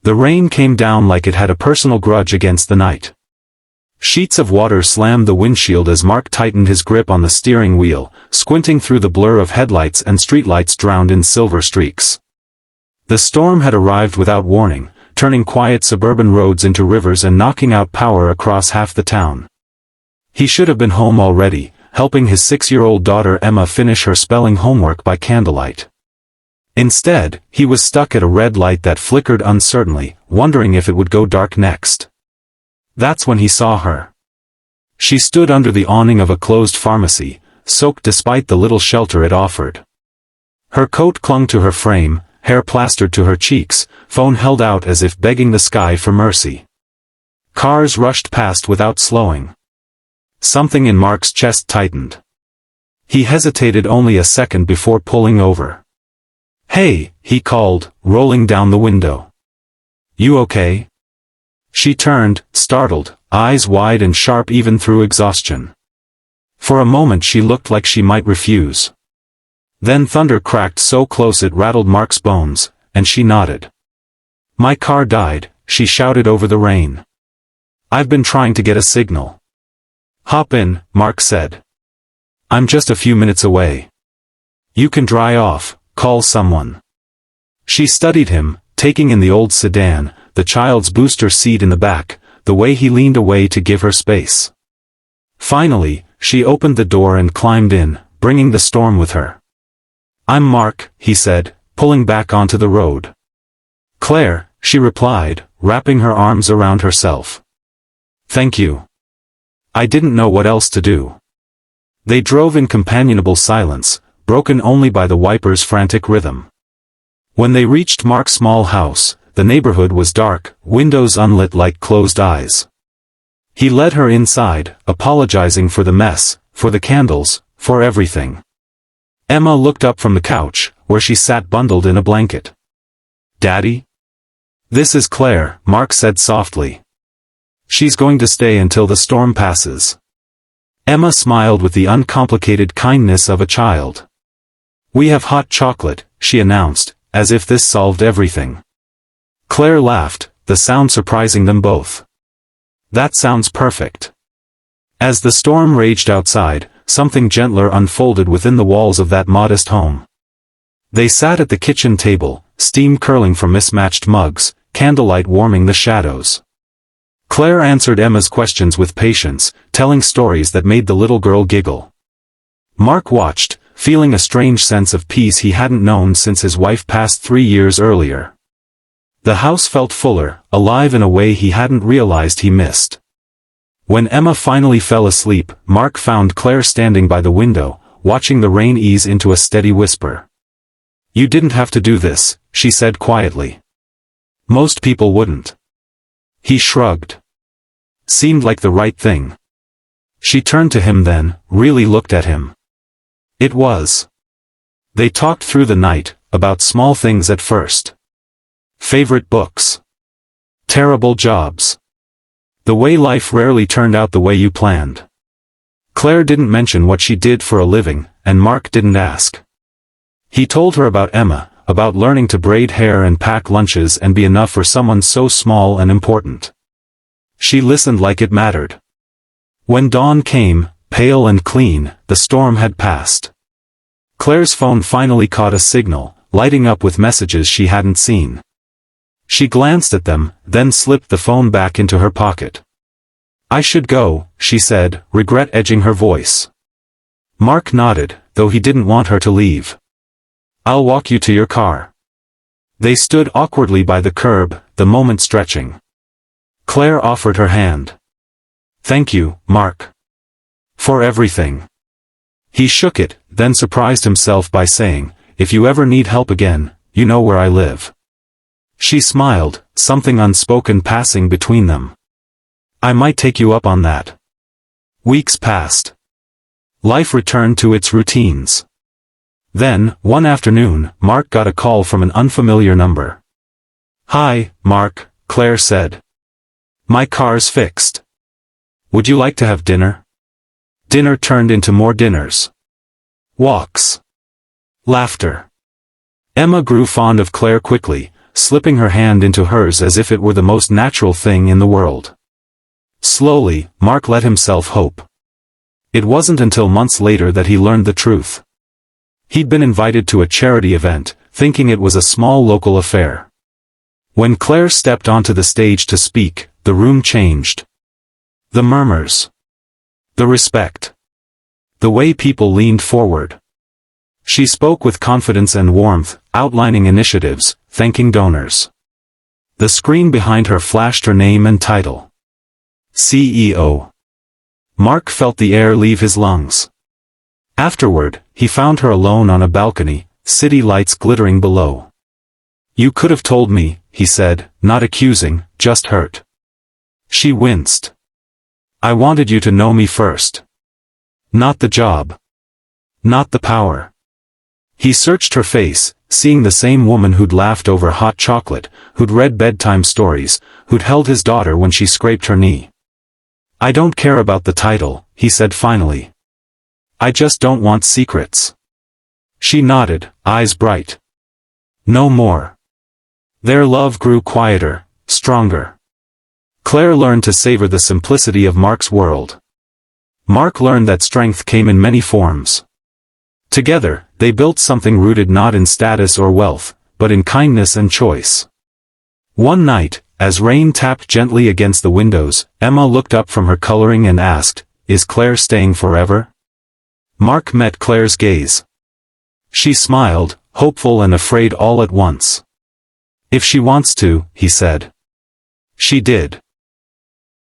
The rain came down like it had a personal grudge against the night. Sheets of water slammed the windshield as Mark tightened his grip on the steering wheel, squinting through the blur of headlights and streetlights drowned in silver streaks. The storm had arrived without warning, turning quiet suburban roads into rivers and knocking out power across half the town. He should have been home already, helping his 6-year-old daughter Emma finish her spelling homework by candlelight. Instead, he was stuck at a red light that flickered uncertainly, wondering if it would go dark next. That's when he saw her. She stood under the awning of a closed pharmacy, soaked despite the little shelter it offered. Her coat clung to her frame, hair plastered to her cheeks, phone held out as if begging the sky for mercy. Cars rushed past without slowing. Something in Mark's chest tightened. He hesitated only a second before pulling over. "Hey," he called, rolling down the window. "You okay?" She turned, startled, eyes wide and sharp even through exhaustion. For a moment she looked like she might refuse. Then thunder cracked so close it rattled Mark's bones, and she nodded. "My car died," she shouted over the rain. "I've been trying to get a signal." "Hop in," Mark said. "I'm just a few minutes away. You can dry off, call someone." She studied him, taking in the old sedan, the child's booster seat in the back, the way he leaned away to give her space. Finally, she opened the door and climbed in, bringing the storm with her. "I'm Mark," he said, pulling back onto the road. "Claire," she replied, wrapping her arms around herself. "Thank you. I didn't know what else to do." They drove in companionable silence, broken only by the wiper's frantic rhythm. When they reached Mark's small house, the neighborhood was dark, windows unlit like closed eyes. He led her inside, apologizing for the mess, for the candles, for everything. Emma looked up from the couch, where she sat bundled in a blanket. "Daddy?" "This is Claire," Mark said softly. "She's going to stay until the storm passes." Emma smiled with the uncomplicated kindness of a child. "We have hot chocolate," she announced, as if this solved everything. Claire laughed, the sound surprising them both. "That sounds perfect." As the storm raged outside, something gentler unfolded within the walls of that modest home. They sat at the kitchen table, steam curling from mismatched mugs, candlelight warming the shadows. Claire answered Emma's questions with patience, telling stories that made the little girl giggle. Mark watched, feeling a strange sense of peace he hadn't known since his wife passed 3 years earlier. The house felt fuller, alive in a way he hadn't realized he missed. When Emma finally fell asleep, Mark found Claire standing by the window, watching the rain ease into a steady whisper. "You didn't have to do this," she said quietly. "Most people wouldn't." He shrugged. "Seemed like the right thing." She turned to him then, really looked at him. It was. They talked through the night, about small things at first. Favorite books. Terrible jobs. The way life rarely turned out the way you planned. Claire didn't mention what she did for a living, and Mark didn't ask. He told her about Emma, about learning to braid hair and pack lunches and be enough for someone so small and important. She listened like it mattered. When dawn came, pale and clean, the storm had passed. Claire's phone finally caught a signal, lighting up with messages she hadn't seen. She glanced at them, then slipped the phone back into her pocket. "I should go," she said, regret edging her voice. Mark nodded, though he didn't want her to leave. "I'll walk you to your car." They stood awkwardly by the curb, the moment stretching. Claire offered her hand. "Thank you, Mark. For everything." He shook it, then surprised himself by saying, "If you ever need help again, you know where I live." She smiled, something unspoken passing between them. "I might take you up on that." Weeks passed. Life returned to its routines. Then, one afternoon, Mark got a call from an unfamiliar number. "Hi, Mark," Claire said. "My car's fixed. Would you like to have dinner?" Dinner turned into more dinners. Walks. Laughter. Emma grew fond of Claire quickly, slipping her hand into hers as if it were the most natural thing in the world. Slowly, Mark let himself hope. It wasn't until months later that he learned the truth. He'd been invited to a charity event, thinking it was a small local affair. When Claire stepped onto the stage to speak, the room changed. The murmurs. The respect. The way people leaned forward. She spoke with confidence and warmth, outlining initiatives, thanking donors. The screen behind her flashed her name and title. CEO. Mark felt the air leave his lungs. Afterward, he found her alone on a balcony, city lights glittering below. "You could have told me," he said, not accusing, just hurt. She winced. "I wanted you to know me first. Not the job. Not the power." He searched her face, seeing the same woman who'd laughed over hot chocolate, who'd read bedtime stories, who'd held his daughter when she scraped her knee. "I don't care about the title," he said finally. "I just don't want secrets." She nodded, eyes bright. "No more." Their love grew quieter, stronger. Claire learned to savor the simplicity of Mark's world. Mark learned that strength came in many forms. Together, they built something rooted not in status or wealth, but in kindness and choice. One night, as rain tapped gently against the windows, Emma looked up from her coloring and asked, "Is Claire staying forever?" Mark met Claire's gaze. She smiled, hopeful and afraid all at once. "If she wants to," he said. She did.